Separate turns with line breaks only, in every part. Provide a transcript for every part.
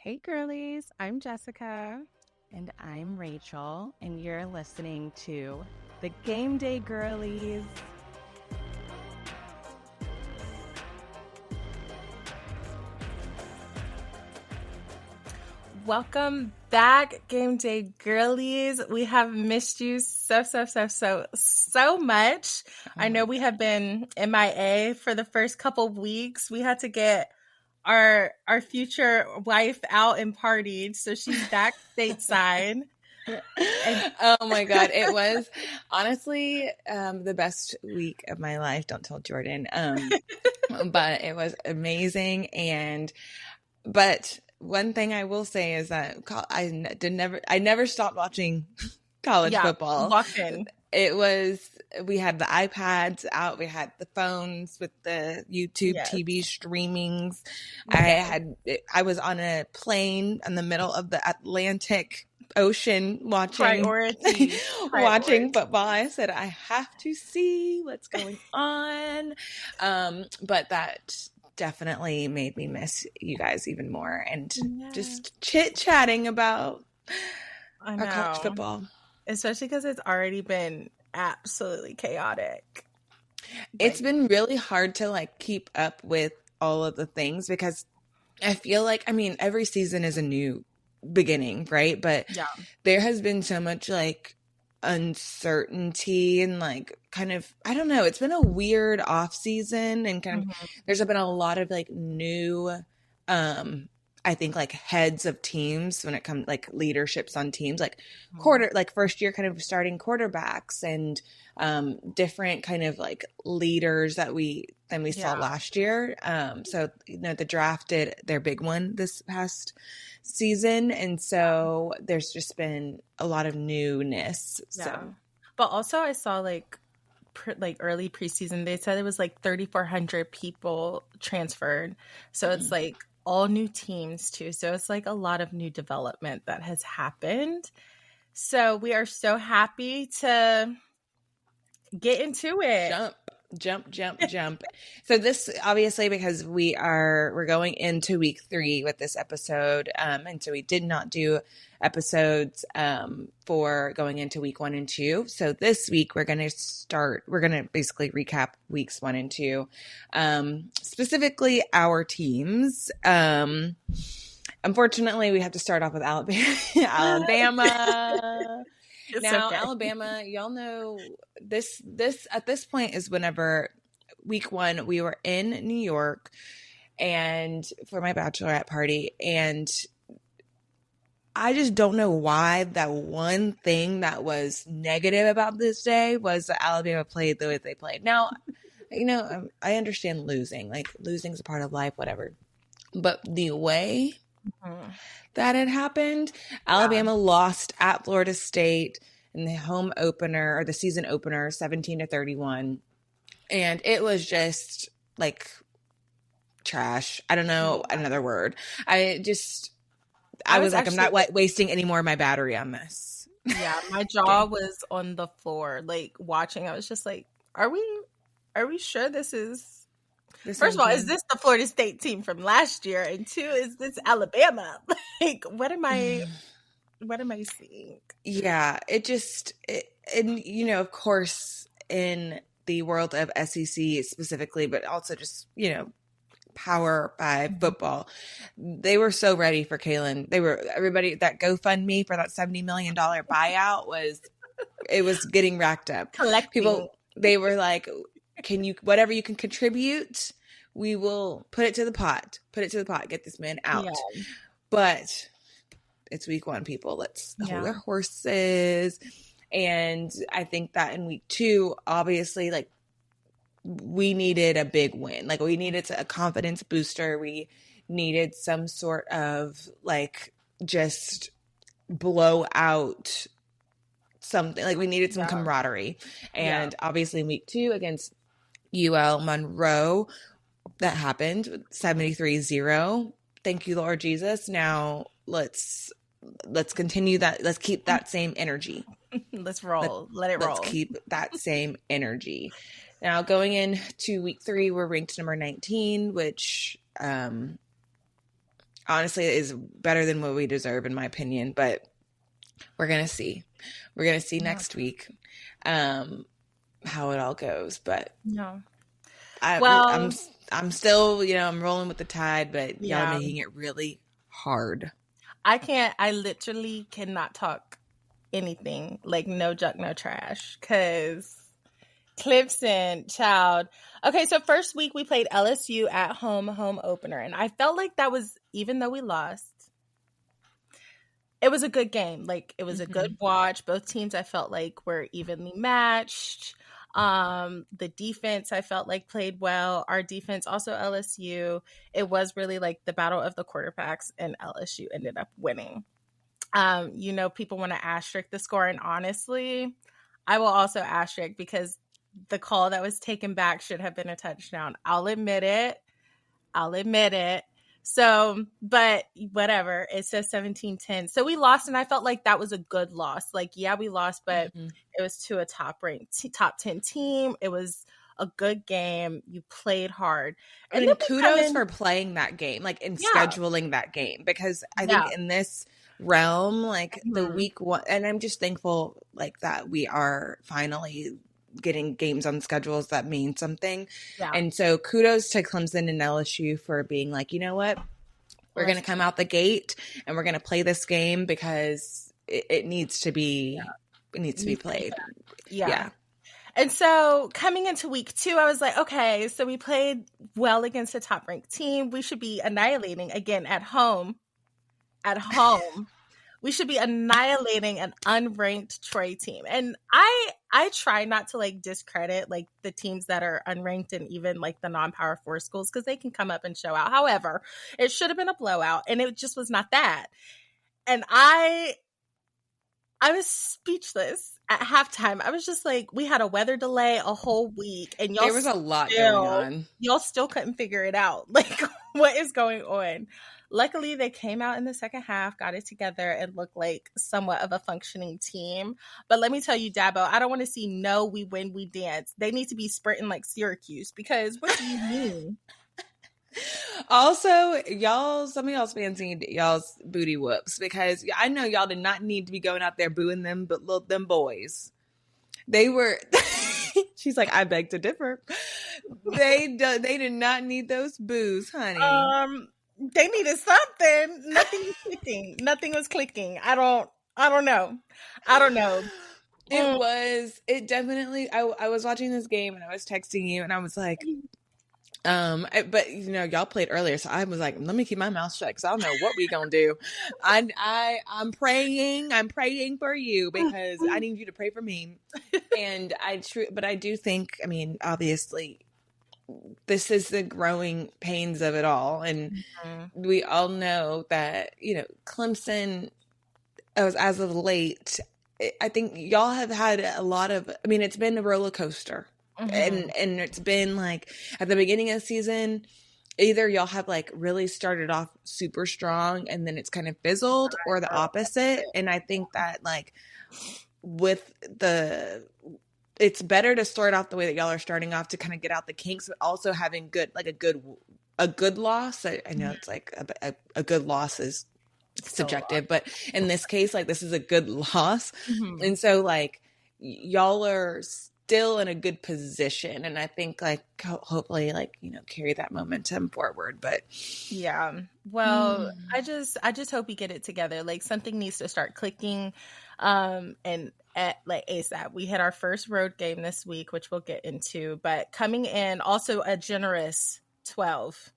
Hey girlies, I'm Jessica.
And I'm Rachel, and you're listening to the Gameday Girlies.
Welcome back, Gameday Girlies. We have missed you so much. I know we have been MIA for the first couple of weeks. We had to get our future wife out and partied, so she's back stateside. And
Oh my God. It was honestly the best week of my life. Don't tell Jordan. But it was amazing. But one thing I will say is that I never stopped watching college football.
locked in.
We had the iPads out, we had the phones with the YouTube TV streamings. I was on a plane in the middle of the Atlantic Ocean watching football. I said, I have to see what's going on. But that definitely made me miss you guys even more and just chit-chatting about our college football.
Especially because it's already been absolutely chaotic.
It's been really hard to keep up with all of the things because I feel like, every season is a new beginning, right? But there has been so much uncertainty and kind of, I don't know, it's been a weird off season and kind of there's been a lot of new I think heads of teams when it comes leaderships on teams first year kind of starting quarterbacks and different kind of leaders than we saw last year. So the draft did their big one this past season, and so there's just been a lot of newness. So,
but also I saw early preseason they said it was 3,400 people transferred, so it's all new teams too. So it's a lot of new development that has happened. So we are so happy to get into it.
Jump. So this obviously because we're going into week 3 with this episode. And so we did not do episodes for going into week 1 and 2. So this week we're going to basically recap weeks 1 and 2. Specifically our teams. Unfortunately we have to start off with Alabama. Now, okay. Alabama, y'all know this at this point is whenever week 1 we were in New York and for my bachelorette party, and I just don't know why that one thing that was negative about this day was that Alabama played the way they played. Now, I understand losing. Losing's a part of life, whatever. But the way that had happened, Alabama lost at Florida State in the home opener or the season opener 17-31, and it was just trash. I don't know another word. I was I'm not wasting any more of my battery on this.
Yeah, my jaw was on the floor watching. I was just are we sure this is first of all, is this the Florida State team from last year? And 2, is this Alabama? What am I seeing?
Yeah, and of course, in the world of SEC specifically, but also just, Power 5 football, they were so ready for Kalen. Everybody, that GoFundMe for that $70 million buyout was getting racked up. People, they were whatever you can contribute, we will put it to the pot, get this man out. Yeah. But it's week 1, people. Let's hold our horses. And I think that in week 2, obviously, we needed a big win. We needed a confidence booster. We needed some sort of just blow out something. We needed some camaraderie. And obviously in week 2 against UL Monroe, that happened 73-0. Thank you, Lord Jesus. Now let's continue that. Let's keep that same energy.
Let's roll. Let it roll.
Let's keep that same energy. Now going into week 3, we're ranked number 19, which honestly is better than what we deserve, in my opinion. But we're gonna see. We're gonna see next week how it all goes. But
No.
I'm
Well,
I'm still, I'm rolling with the tide, but y'all are
yeah.
making it really hard.
I literally cannot talk anything, like no junk, no trash, because Clemson, child. Okay, so first week we played LSU at home opener, and I felt like that was, even though we lost, it was a good game. Like, it was a good watch. Both teams I felt like were evenly matched. The defense I felt like played well. Our defense, also LSU. It was really like the battle of the quarterbacks, and LSU ended up winning. People want to asterisk the score, and honestly, I will also asterisk because the call that was taken back should have been a touchdown. I'll admit it. So, but whatever. It says 17-10. So we lost, and I felt like that was a good loss. Like, yeah, we lost, but it was to a top 10 team. It was a good game. You played hard.
And then kudos for playing that game, like, and scheduling that game, because I think in this realm, like the week one, and I'm just thankful like that we are finally getting games on schedules that mean something. And so kudos to Clemson and LSU for being like, you know what, we're going to come out the gate and we're going to play this game because it needs to be played.
And so coming into week 2, I was like, okay, so we played well against a top ranked team. We should be annihilating again at home. We should be annihilating an unranked Troy team. And I try not to like discredit like the teams that are unranked and even like the non-power 4 schools, because they can come up and show out. However, it should have been a blowout, and it just was not that. And I was speechless at halftime. I was just like, we had a weather delay a whole week, and
there was a lot going on.
Y'all still couldn't figure it out. Like, what is going on? Luckily, they came out in the second half, got it together, and looked like somewhat of a functioning team. But let me tell you, Dabo, I don't want to see no we win, we dance. They need to be sprinting like Syracuse, because what do you mean?
Also, some of y'all's fans need y'all's booty whoops, because I know y'all did not need to be going out there booing them, but them boys. They were. She's like, I beg to differ. They did not need those boos, honey.
They needed something. Nothing was clicking. I don't know.
It definitely, I was watching this game and I was texting you and I was like, but y'all played earlier, so I was like, let me keep my mouth shut because I don't know what we gonna do. I'm praying for you, because I need you to pray for me. And but I do think, I mean, obviously this is the growing pains of it all, and we all know that Clemson, as of late, I think y'all have had a lot of, I mean, it's been a roller coaster. And it's been like at the beginning of the season, either y'all have like really started off super strong and then it's kind of fizzled, or the opposite. And I think that like it's better to start off the way that y'all are starting off to kind of get out the kinks, but also having a good loss. I know it's like a good loss is subjective, but in this case, like, this is a good loss. And so like y'all are still in a good position, and I think like hopefully like carry that momentum forward. But
well, I just hope we get it together. Like, something needs to start clicking, and at like ASAP. We had our first road game this week, which we'll get into, but coming in also a generous 12.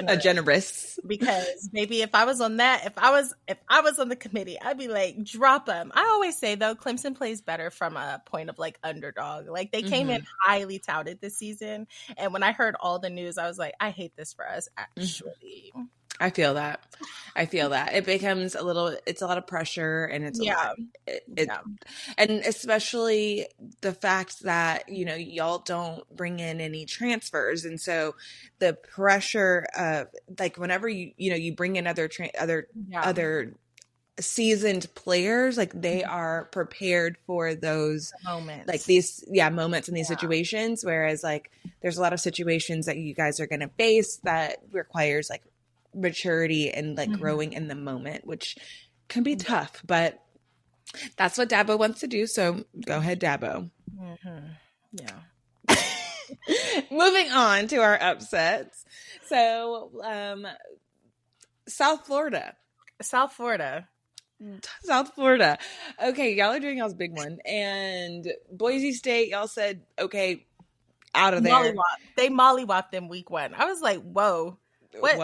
A generous,
because maybe if I was on the committee, I'd be like, drop them. I always say though, Clemson plays better from a point of like underdog. Like, they came in highly touted this season, and when I heard all the news, I was like, I hate this for us, actually.
I feel that. It becomes it's a lot of pressure, and it's a lot. And especially the fact that, y'all don't bring in any transfers. And so the pressure of like, whenever you bring in other seasoned players, like they are prepared for those
moments.
like these moments in these situations, whereas like there's a lot of situations that you guys are going to face that requires like maturity and like growing in the moment, which can be tough, but that's what Dabo wants to do, so go ahead, Dabo.
Yeah.
Moving on to our upsets. So South Florida. Okay, y'all are doing y'all's big one. And Boise State, y'all said, okay, out of there.
They mollywopped them week 1. I was like, whoa. What?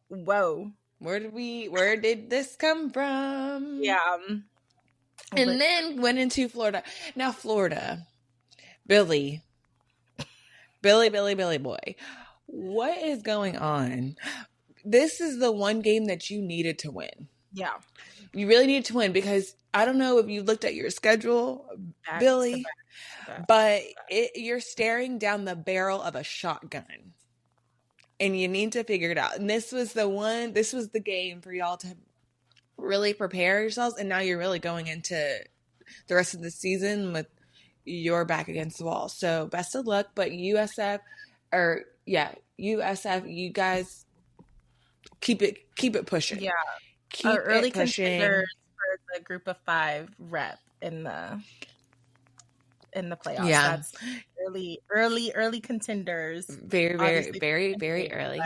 Whoa. Where did this come from?
Yeah.
And then went into Florida. Now Florida, Billy boy. What is going on? This is the one game that you needed to win.
Yeah.
You really needed to win because I don't know if you looked at your schedule, Billy, but you're staring down the barrel of a shotgun. And you need to figure it out. And this was the game for y'all to really prepare yourselves. And now you're really going into the rest of the season with your back against the wall. So best of luck. But USF, you guys keep it pushing.
Yeah.
Keep
early
it pushing.
Contenders for the group of 5 rep in the playoffs.
Yeah.
That's early contenders.
Very, very, very early.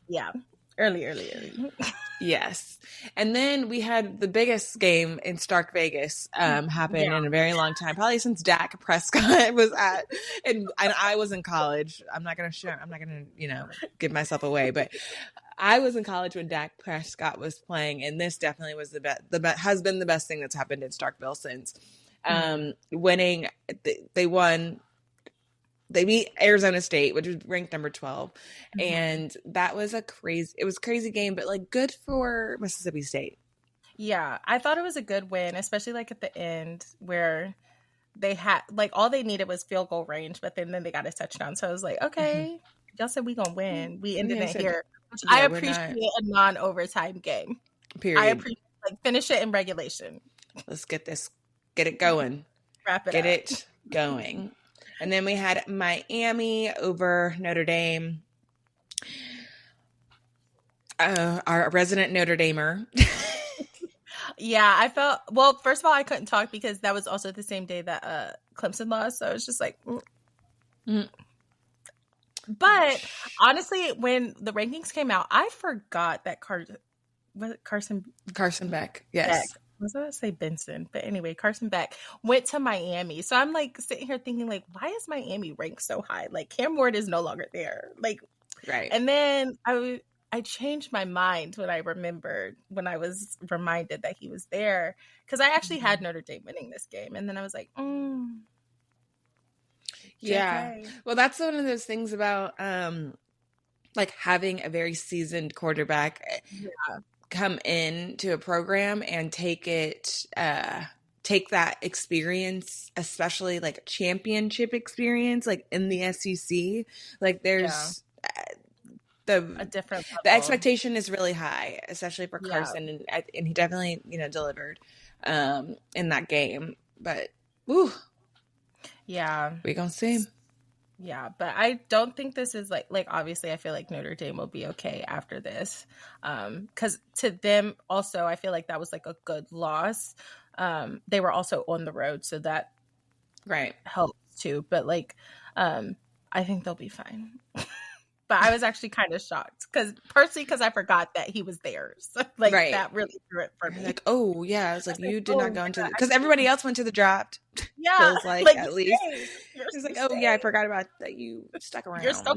Yeah. Early.
Yes. And then we had the biggest game in Stark Vegas happen in a very long time, probably since Dak Prescott was and I was in college. I'm not going to, give myself away, but I was in college when Dak Prescott was playing, and this definitely was has been the best thing that's happened in Starkville since. Winning, they won. They beat Arizona State, which was ranked number 12. And that was a crazy game, but like good for Mississippi State.
Yeah. I thought it was a good win, especially like at the end where they had like all they needed was field goal range, but then they got a touchdown. So I was like, okay, y'all said we gonna win. We ended it here. Which I appreciate a non-overtime game.
Period.
I appreciate finish it in regulation.
Let's get it going.
Wrap it
Get
up.
it going. And then we had Miami over Notre Dame. Our resident Notre Damer.
Yeah, I felt, well, first of all, I couldn't talk because that was also the same day that Clemson lost. So I was just like, But honestly, when the rankings came out, I forgot that Carson
Beck. Yes.
Beck. I was going to say Benson, but anyway, Carson Beck went to Miami. So I'm like sitting here thinking like, why is Miami ranked so high? Like Cam Ward is no longer there. Like,
right.
And then I changed my mind when I was reminded that he was there because I actually had Notre Dame winning this game. And then I was like,
yeah.
JK.
Well, that's one of those things about like having a very seasoned quarterback come into a program and take that experience, especially like championship experience, like in the SEC. Like there's a different level. The expectation is really high, especially for Carson, and he definitely delivered in that game. But we gonna see.
Yeah, but I don't think this is like obviously I feel like Notre Dame will be okay after this. Because to them also I feel like that was like a good loss. They were also on the road, so that helps too. But like I think they'll be fine. But I was actually kind of shocked because I forgot that he was there. So that really threw it for me.
Like, oh yeah, it's like you did not go into because everybody else went to the draft.
Yeah,
feels like at least it's like, oh yeah, I forgot about that. You stuck around.
You're still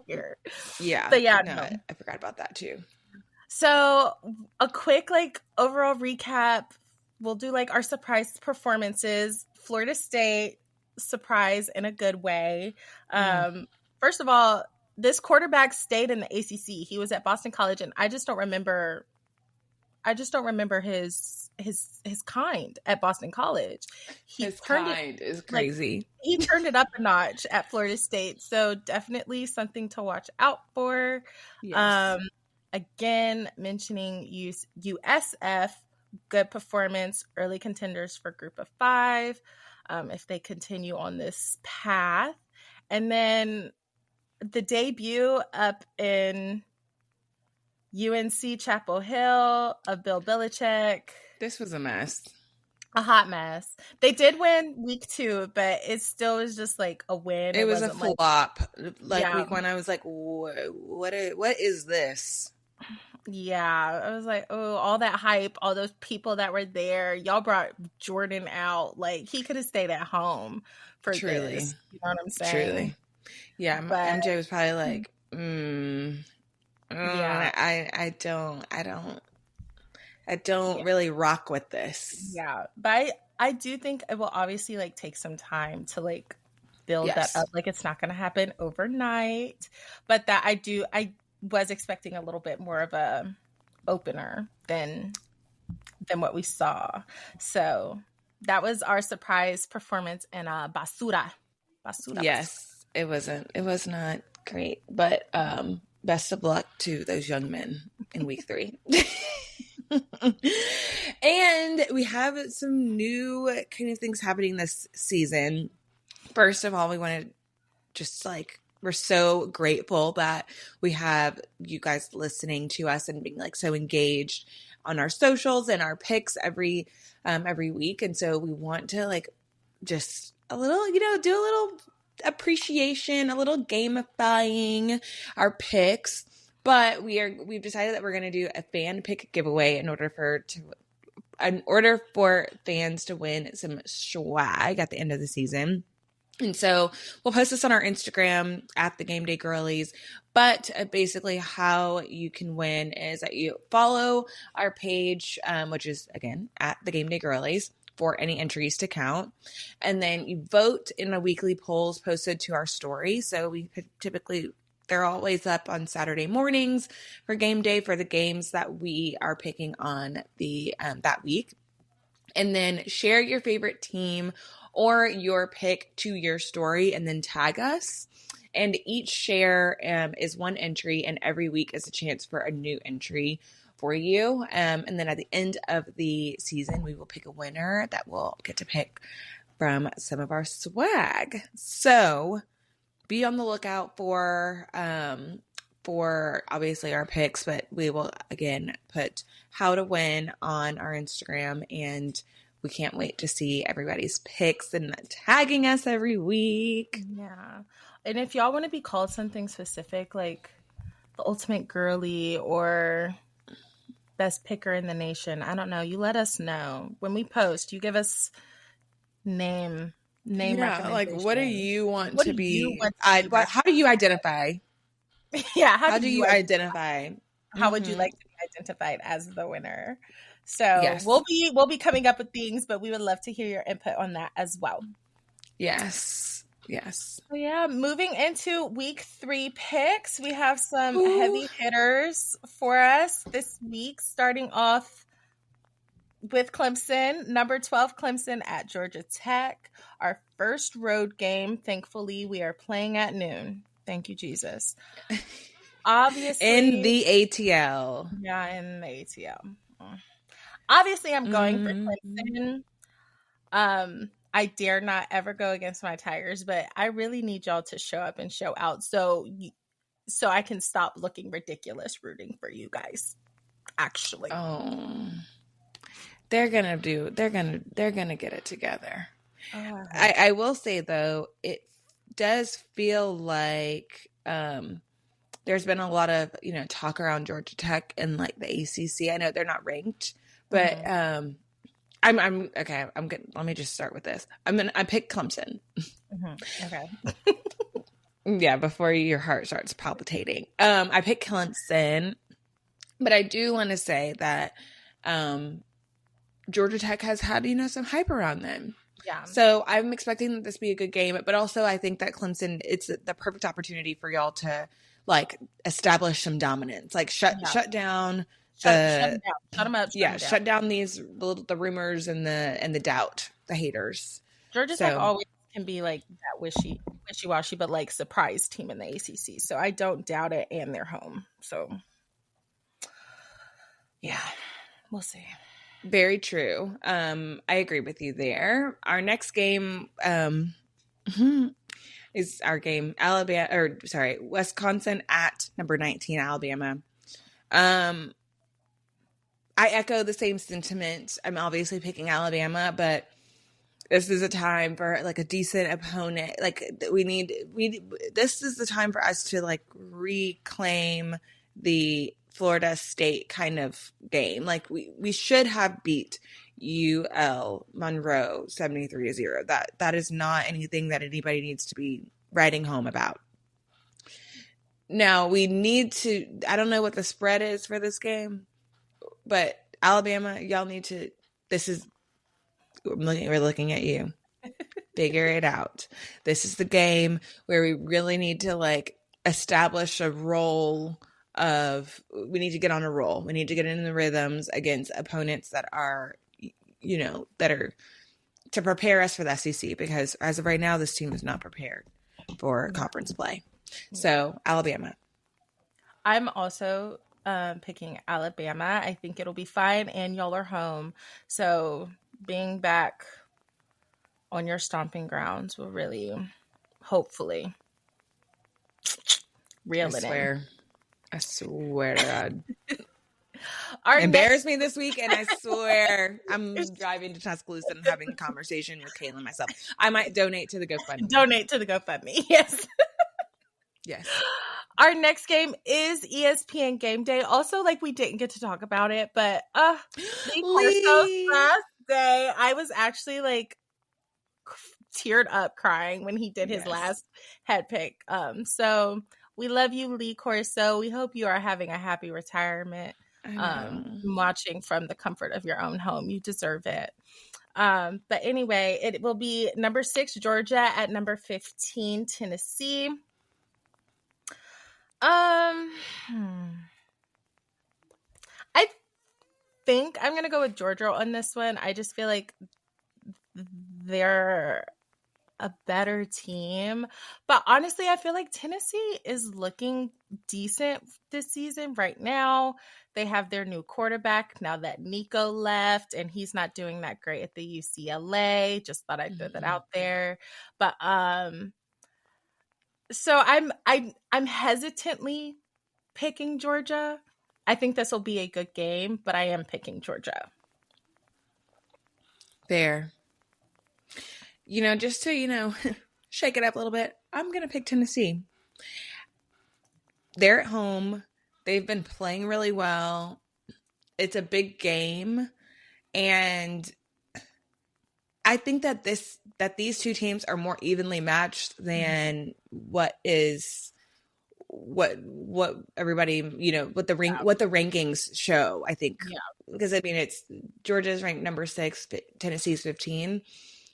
here.
Yeah,
but yeah,
no, I forgot about that too.
So a quick overall recap. We'll do our surprise performances. Florida State surprise in a good way. First of all, this quarterback stayed in the ACC. He was at Boston College, and I just don't remember his kind at Boston College.
His kind is crazy.
He turned it up a notch at Florida State, so definitely something to watch out for.
Yes.
again, mentioning USF, good performance, early contenders for Group of 5, if they continue on this path. And then the debut up in UNC Chapel Hill of Bill Belichick.
This was a mess.
A hot mess. They did win week 2, but it still was just like a win.
It was a flop.
Yeah.
Week 1, I was like, what is this?
Yeah, I was like, oh, all that hype, all those people that were there. Y'all brought Jordan out. Like, he could have stayed at home for
Truly.
this. You know what I'm saying?
Truly. Yeah, but MJ was probably like,
yeah,
I don't really rock with this.
Yeah, but I do think it will obviously like take some time to like build that up. Like, it's not going to happen overnight, but that I was expecting a little bit more of a opener than what we saw. So that was our surprise performance in Basura.
Yes, it was not great, but best of luck to those young men in week 3. And we have some new kind of things happening this season. First of all, we want to just we're so grateful that we have you guys listening to us and being like so engaged on our socials and our picks every week. And so we want to just a little, do a little appreciation, a little gamifying our picks. But we've decided that we're going to do a fan pick giveaway in order for fans to win some swag at the end of the season. And so we'll post this on our Instagram at the Gameday Girlies. But basically how you can win is that you follow our page, which is, again, at the Gameday Girlies, for any entries to count. And then you vote in the weekly polls posted to our story. So they're always up on Saturday mornings for game day for the games that we are picking on that week. And then share your favorite team or your pick to your story and then tag us. And each share is one entry, and every week is a chance for a new entry for you. And then at the end of the season, we will pick a winner that will get to pick from some of our swag. So be on the lookout for obviously our picks, but we will again put how to win on our Instagram, and we can't wait to see everybody's picks and tagging us every week.
Yeah. And if y'all want to be called something specific, like the ultimate girly or best picker in the nation, I don't know, you let us know. When we post, you give us name recommendations.
What do you want to be? How do you identify?
Yeah,
how do you identify?
How would you like to be identified as the winner? So yes. We'll be coming up with things, but we would love to hear your input on that as well.
Yes.
So yeah, moving into week 3 picks, we have some heavy hitters for us this week, starting off with Clemson, number 12 Clemson at Georgia Tech. Our first road game. Thankfully, we are playing at noon. Thank you, Jesus. Obviously.
In the ATL.
Yeah, in the ATL. Obviously, I'm going for Clemson. I dare not ever go against my Tigers, but I really need y'all to show up and show out so I can stop looking ridiculous rooting for you guys. Actually.
Oh. They're gonna get it together. Oh, I will say though, it does feel like there's been a lot of talk around Georgia Tech and like the ACC. I know they're not ranked, but I'm okay. I'm good. Let me just start with this. I picked Clemson.
Okay.
Yeah, before your heart starts palpitating. I picked Clemson, but I do want to say that Georgia Tech has had, some hype around them.
Yeah.
So I'm expecting this to be a good game, but also I think that Clemson, it's the perfect opportunity for y'all to establish some dominance, shut down
shut them up.
Shut down the rumors and the doubt, the haters.
Georgia Tech always can be that wishy-washy, but surprise team in the ACC. So I don't doubt it, and they're home. So Yeah, we'll see.
Very true. I agree with you there. Our next game is our game, Wisconsin at number 19, Alabama. I echo the same sentiment. I'm obviously picking Alabama, but this is a time for like a decent opponent. Like this is the time for us to like reclaim the Florida State kind of game. Like we should have beat UL Monroe 73-0. That is not anything that anybody needs to be writing home about. Now we need to, I don't know what the spread is for this game, but Alabama, y'all need to, we're looking at you. Figure it out. This is the game where we really need to like establish a role we need to get on a roll. We need to get in the rhythms against opponents that are, that are to prepare us for the SEC, because as of right now, this team is not prepared for conference play. So Alabama.
I'm also picking Alabama. I think it'll be fine, and y'all are home. So being back on your stomping grounds will really, hopefully, reel it in.
I swear to God. Embarrass me this week, and I swear I'm driving to Tuscaloosa and having a conversation with Kayla myself. I might donate to the GoFundMe.
Donate to the GoFundMe, yes.
Yes.
Our next game is ESPN Game Day. Also, like, we didn't get to talk about it, but Lee Corso's last day, I was actually like teared up crying when he did his last head pick. So we love you, Lee Corso. We hope you are having a happy retirement. Watching from the comfort of your own home. You deserve it. But anyway, it will be number 6, Georgia, at number 15, Tennessee. I think I'm going to go with Georgia on this one. I just feel like they're a better team. But honestly, I feel like Tennessee is looking decent this season right now. They have their new quarterback now that Nico left, and he's not doing that great at the UCLA. Just thought I'd throw that out there. But so I'm hesitantly picking Georgia. I think this will be a good game, but I am picking Georgia.
Fair. Just to, shake it up a little bit, I'm going to pick Tennessee. They're at home. They've been playing really well. It's a big game. And I think that these two teams are more evenly matched than what everybody, what the rankings show, I think. Yeah. Because it's Georgia's ranked number 6, but Tennessee's 15.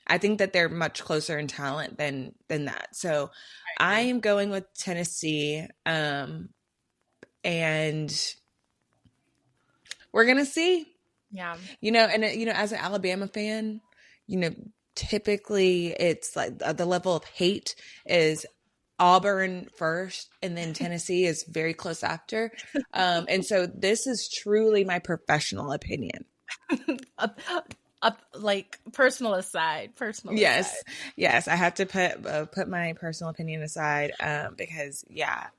I think that they're much closer in talent than that. So I am going with Tennessee. And we're going to see.
Yeah.
As an Alabama fan, typically it's like the level of hate is Auburn first, and then Tennessee is very close after. And so this is truly my professional opinion.
Like personal aside.
Yes, I have to put my personal opinion aside because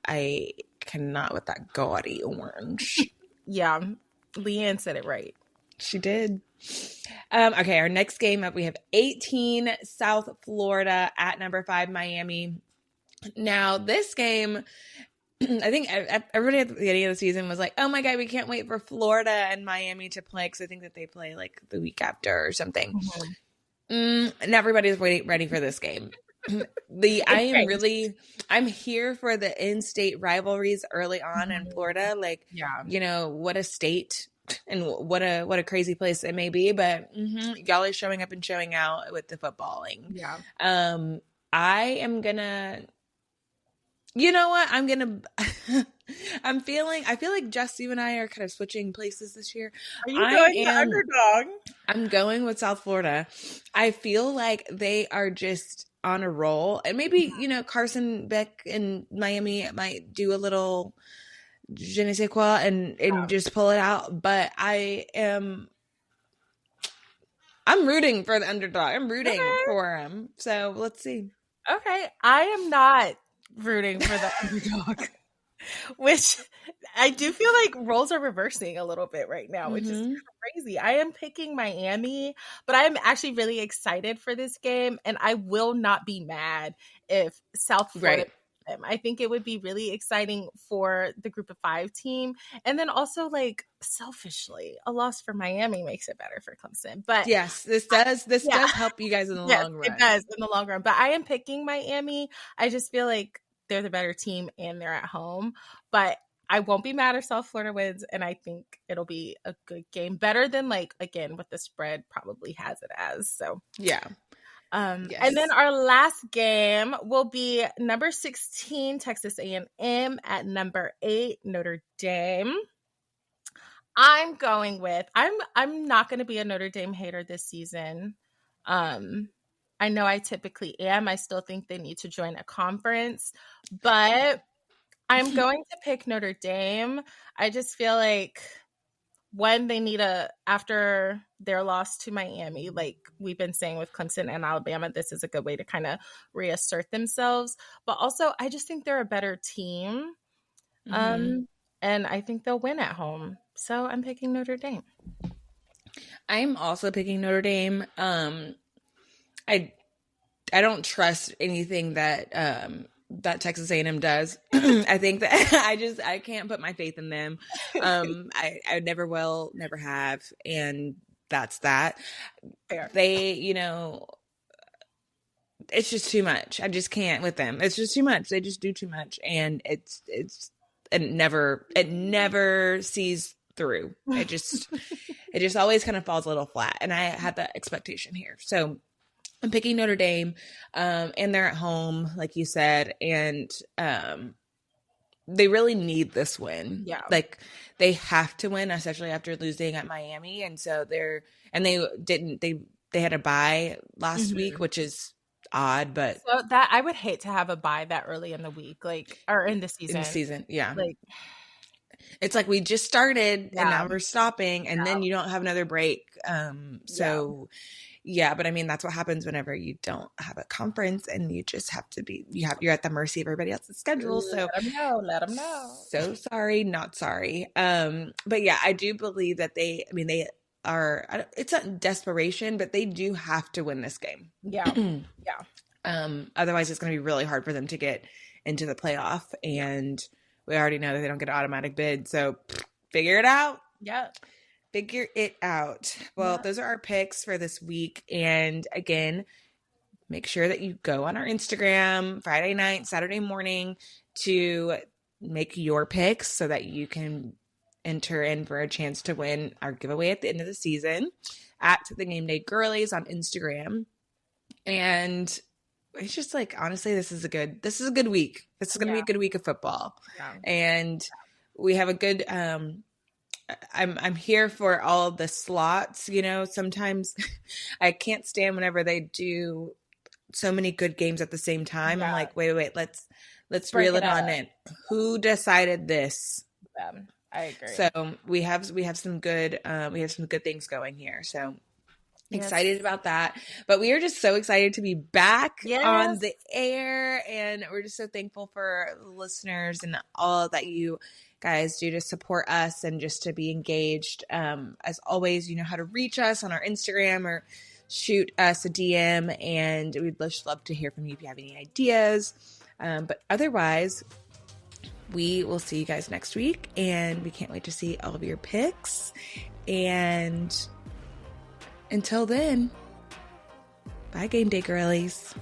I cannot with that gaudy orange.
Yeah, Leanne said it right.
She did. Okay, our next game up, we have 18 South Florida at number 5 Miami. Now this game, I think everybody at the beginning of the season was like, oh my God, we can't wait for Florida and Miami to play, because I think that they play like the week after or something. And everybody's ready for this game. I'm here for the in-state rivalries early on in Florida. Like, what a state and what a crazy place it may be, but y'all are showing up and showing out with the footballing.
Yeah.
I am gonna, you know what? I feel like Jess, you and I are kind of switching places this year.
Are you going the underdog?
I'm going with South Florida. I feel like they are just on a roll, and maybe, Carson Beck in Miami might do a little je ne sais quoi and just pull it out. But I'm rooting for the underdog. I'm rooting for him. So let's see.
Okay. I am not rooting for the underdog, which I do feel like roles are reversing a little bit right now, which is crazy. I am picking Miami, but I'm actually really excited for this game, and I will not be mad if South Florida beats them. I think it would be really exciting for the Group of 5 team, and then also, like, selfishly, a loss for Miami makes it better for Clemson. But
yes, this does help you guys in the long run.
It does in the long run. But I am picking Miami. I just feel like they're the better team and they're at home. But I won't be mad if South Florida wins, and I think it'll be a good game. Better than, like, again, what the spread probably has it as. So
yeah.
And then our last game will be number 16 Texas A&M at number 8 Notre Dame. I'm going with I'm not going to be a Notre Dame hater this season. I know I typically am. I still think they need to join a conference, but I'm going to pick Notre Dame. I just feel like they need after their loss to Miami, like we've been saying with Clemson and Alabama, this is a good way to kind of reassert themselves. But also, I just think they're a better team. And I think they'll win at home. So I'm picking Notre Dame.
I'm also picking Notre Dame. I don't trust anything that that Texas A&M does. I think that I can't put my faith in them. I never will, never have, and that's that.
Fair.
They, it's just too much. I just can't with them. It's just too much. They just do too much, and it never sees through. It just always kind of falls a little flat, and I had that expectation here. So I'm picking Notre Dame, and they're at home, like you said, and they really need this win.
Yeah,
like they have to win, especially after losing at Miami, and so they had a bye last week, which is odd, but
so that I would hate to have a bye that early in the week, or in the season.
Yeah. It's like we just started and now we're stopping, and then you don't have another break. Yeah, but I mean, that's what happens whenever you don't have a conference and you just have to you're at the mercy of everybody else's schedule. So
let them know.
So sorry, not sorry. But yeah, I do believe that they are, it's not desperation, but they do have to win this game.
Yeah.
Otherwise it's going to be really hard for them to get into the playoff, and we already know that they don't get an automatic bid. So figure it out.
Yeah.
Figure it out. Well, those are our picks for this week. And again, make sure that you go on our Instagram Friday night, Saturday morning to make your picks so that you can enter in for a chance to win our giveaway at the end of the season at the Gameday Girlies on Instagram. And it's just like, honestly, this is a good week. This is going to be a good week of football. Yeah. And we have a good, I'm here for all of the slots. Sometimes I can't stand whenever they do so many good games at the same time. I'm like, wait, let's reel it on in. Who decided this?
I agree.
So we have some good things going here. So excited about that. But we are just so excited to be back on the air, and we're just so thankful for listeners and all that you guys do to support us and just to be engaged. As always, you know how to reach us on our Instagram or shoot us a DM, and we'd just love to hear from you if you have any ideas. But otherwise, we will see you guys next week, and we can't wait to see all of your picks. And until then, bye, Gameday Girlies.